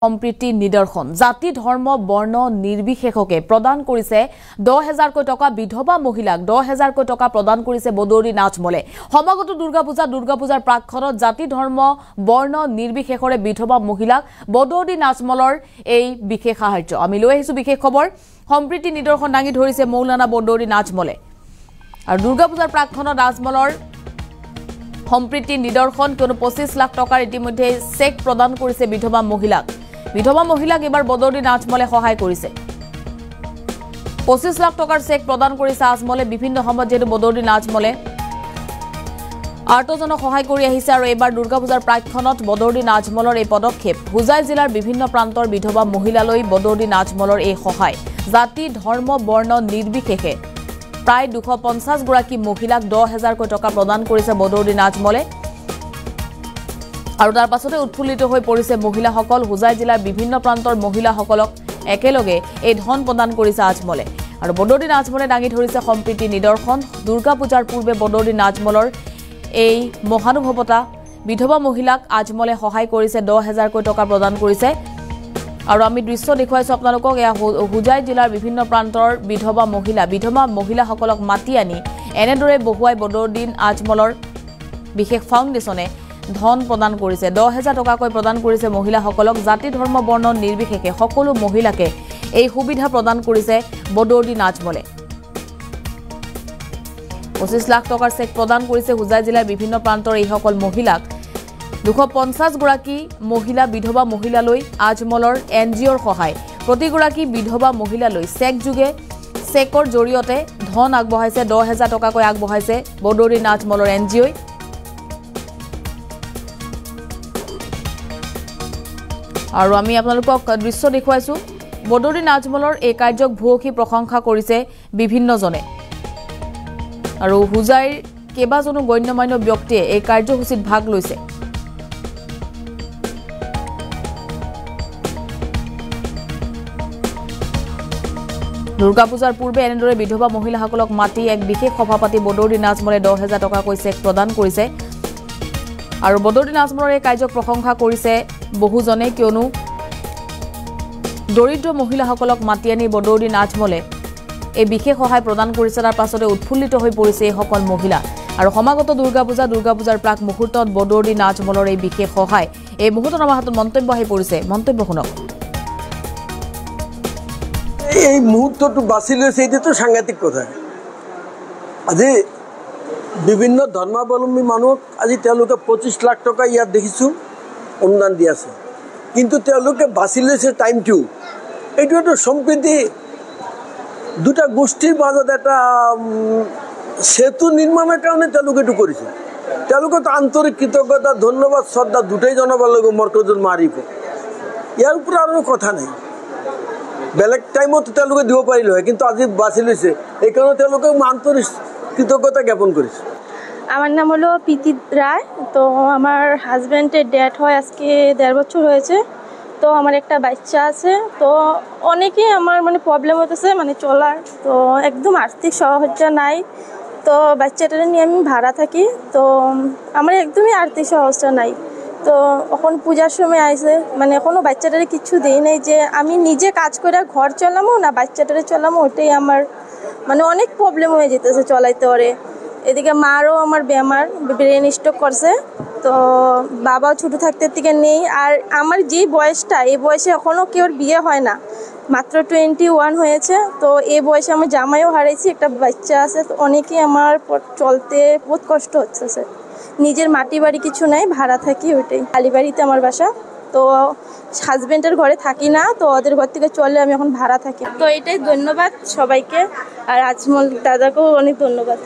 সম্প্ৰীতি নিদৰ্শন জাতি ধৰ্ম বৰ্ণ নিৰ্বিশেষকে প্ৰদান কৰিছে ১০,০০০ কোটি টকা বিধৱা মহিলাক ১০,০০০ কোটি টকা প্ৰদান কৰিছে বদৌৰি নাচমলে সমাগত দুৰ্গা পূজাৰ প্ৰাকখনত জাতি ধৰ্ম বৰ্ণ নিৰ্বিশেষৰে বিধৱা মহিলাক বদৌৰি নাচমলৰ এই বিশেষ সাহায্য আমি লৈ আহিছো বিশেষ খবৰ সম্প্ৰীতি নিদৰ্শন দাঙি ধৰিছে মৌলানা বদৌৰি নাচমলে আৰু দুৰ্গা পূজাৰ প্ৰাকখনত নাচমলৰ সম্প্ৰীতি নিদৰ্শন কোনো ২৫ লাখ টকাৰ ইতিমধ্যে চেক প্ৰদান কৰিছে বিধৱা মহিলাক এবাৰ বদৌৰি নাচমলে সহায় কৰিছে ২৫ লাখ টকাৰ চেক প্ৰদান কৰিছে আজমলে বিভিন্ন সময়ত যেটো বদৌৰি নাচমলে আৰ্তজনক সহায় কৰি আহিছে আৰু এবাৰ দুৰ্গা পূজাৰ প্ৰাকখনত বদৌৰি নাচমলৰ এই পদক্ষেপ হুজাই জিলাৰ বিভিন্ন প্ৰান্তৰ বিধৱা মহিলালৈ বদৌৰি নাচমলৰ এই সহায় জাতি ধৰ্ম বৰ্ণ নিৰ্বিশেষে প্ৰায় ২৫০ গৰাকী মহিলাক ১০,০০০ কোটি টকা প্ৰদান কৰিছে বদৌৰি নাচমলে আৰু তাৰ পাছতে উৎফুল্লিত হৈ পৰিছে মহিলাসকল হুজাই জিলাৰ বিভিন্ন প্ৰান্তৰ মহিলাসকলক একেলগে এই ধন প্ৰদান কৰিছে আজমলে আৰু বদৌৰি নাচমলে দাঙি ধৰিছে সম্প্ৰীতি নিদৰ্শন দুৰ্গা পূজাৰ পূৰ্বে বদৌৰি নাচমলৰ এই মহানুভৱতা বিধৱা মহিলাক আজমলে সহায় কৰিছে ১০,০০০ কোটি টকা প্ৰদান কৰিছে আৰু আমি দৃশ্য দেখুৱাইছো আপোনালোকক এয়া হুজাই জিলাৰ বিভিন্ন প্ৰান্তৰ বিধৱা মহিলাসকলক মাতি আনি এনেদৰে বহুৱাই বদৌৰি আজমলৰ বিশেষ ফাউণ্ডেশ্যনে ধন প্ৰদান কৰিছে ১০,০০০ টকাকৈ প্ৰদান কৰিছে মহিলাসকলক জাতি ধৰ্ম বৰ্ণ নিৰ্বিশেষে সকলো মহিলাকে এই সুবিধা প্ৰদান কৰিছে বদৌৰি নাচমলে ২৫ লাখ টকাৰ চেক প্ৰদান কৰিছে হুজাই জিলাৰ বিভিন্ন প্ৰান্তৰ এই সকল মহিলাক ২৫০ গৰাকী মহিলা বিধৱা মহিলালৈ আজমলৰ এনজিঅ'ৰ সহায় প্ৰতিগৰাকী বিধৱা মহিলালৈ চেকৰ জৰিয়তে ধন আগবঢ়াইছে ১০,০০০ টকাকৈ আগবঢ়াইছে বদৌৰি নাচমলৰ এনজিঅ'ই আৰু আমি আপোনালোকক দৃশ্য দেখুৱাইছো বদৌৰি নাচমলৰ এই কাৰ্যক ভূয়সী প্ৰশংসা কৰিছে বিভিন্নজনে আৰু হুজাইৰ কেইবাজনো গণ্যমান্য ব্যক্তিয়ে এই কাৰ্যসূচীত ভাগ লৈছে দুৰ্গা পূজাৰ পূৰ্বে এনেদৰে বিধৱা মহিলাসকলক মাতি এক বিশেষ সভা পাতি বদৌৰি নাচমলে ১০,০০০ টকাকৈ চেক প্ৰদান কৰিছে আৰু বদৌৰি নাচমলৰ এই কাৰ্যক প্ৰশংসা কৰিছে বহুজনে কিয়নো দৰিদ্ৰ মহিলাসকলক মাতি আনি বদৌৰি নাচমলে এই বিশেষ সহায় প্ৰদান কৰিছে তাৰ পাছতে উৎফুল্লিত হৈ পৰিছে এই সকল মহিলা আৰু সমাগত দুৰ্গা পূজাৰ প্ৰাক মুহূৰ্তত বদৌৰি নাচমলৰ এই বিশেষ সহায় এই মুহূৰ্তত আমাৰ হাতত মন্তব্য আহি পৰিছে মন্তব্য শুনক এই মুহূৰ্তটো বাছি লৈছে এইটো সাংঘাতিক কথা আজি বিভিন্ন ধৰ্মাৱলম্বী মানুহক আজি তেওঁলোকে ২৫ লাখ টকা ইয়াত দেখিছোঁ অনুদান দি আছে কিন্তু তেওঁলোকে বাছি লৈছে টাইমটো এইটো এটা সম্প্ৰীতি দুটা গোষ্ঠীৰ মাজত এটা সেতু নিৰ্মাণৰ কাৰণে তেওঁলোকে এইটো কৰিছে তেওঁলোকক আন্তৰিক কৃতজ্ঞতা ধন্যবাদ শ্ৰদ্ধা দুটাই জনাব লাগিব মৰ্কজুল মাৰিব ইয়াৰ ওপৰত আৰু কথা নাই বেলেগ টাইমত তেওঁলোকে দিব পাৰিলে হয় কিন্তু আজি বাছি লৈছে এইকাৰণে তেওঁলোকে আন্তৰিক কৃতজ্ঞতা জ্ঞাপন কৰিছে আমার নাম হলো প্রীতি রায় তো আমার হাজব্যান্ডের ডেথ হয় আজকে ১.৫ বছর হয়েছে তো আমার একটা বাচ্চা আছে তো অনেকেই আমার প্রবলেম হতেছে চলার তো একদম আর্থিক সাহায্য নাই তো বাচ্চাটা নিয়ে আমি ভাড়া থাকি তো আমার একদমই আর্থিক সাহায্য নাই তো এখন পূজার সময় আইসে এখনও বাচ্চাটারে কিছু দেই নাই যে আমি নিজে কাজ করে ঘর চলামো না বাচ্চাটারে চলামো ওটাই আমার অনেক প্রবলেম হয়ে যেতেছে চলাইতে পারে এদিকে মারও আমার বেমার ব্রেন স্ট্রোক করছে তো বাবাও ছোটো থাকতে থেকে নেই আর আমার যে বয়সটা এই বয়সে এখনও কেউ বিয়ে হয় না মাত্র 21 হয়েছে তো এই বয়সে আমার জামাইও হারাইছি একটা বাচ্চা আছে তো অনেকেই আমার চলতে বহুত কষ্ট হচ্ছে স্যার নিজের মাটি বাড়ি কিছু নাই ভাড়া থাকি ওইটাই আলিবাড়িতে আমার বাসা তো হাজব্যান্ডের ঘরে থাকি না তো ওদের ঘর থেকে চলে আমি এখন ভাড়া থাকি তো এটাই ধন্যবাদ সবাইকে আর আজমল দাদাকেও অনেক ধন্যবাদ।